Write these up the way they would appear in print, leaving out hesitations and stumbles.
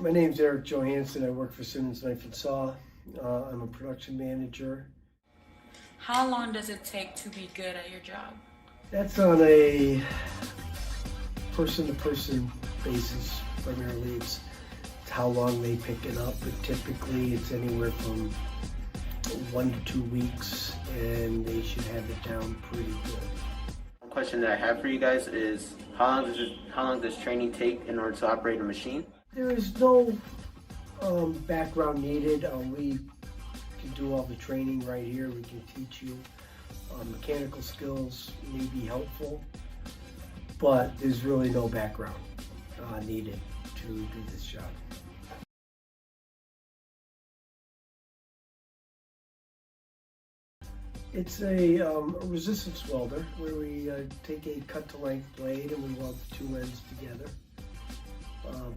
My name's Eric Johansson. I work for Simmons Knife Saw. I'm a production manager. How long does it take to be good at your job? That's on a person-to-person basis. Primarily, it's how long they pick it up, but typically it's anywhere from 1 to 2 weeks, and they should have it down pretty good. One question that I have for you guys is how long does training take in order to operate a machine? There is no background needed. We can do all the training right here. We can teach you. Mechanical skills may be helpful, but there's really no background needed to do this job. It's a resistance welder where we take a cut-to-length blade and we weld the two ends together,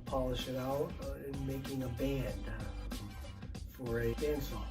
polish it out, and making a band for a bandsaw.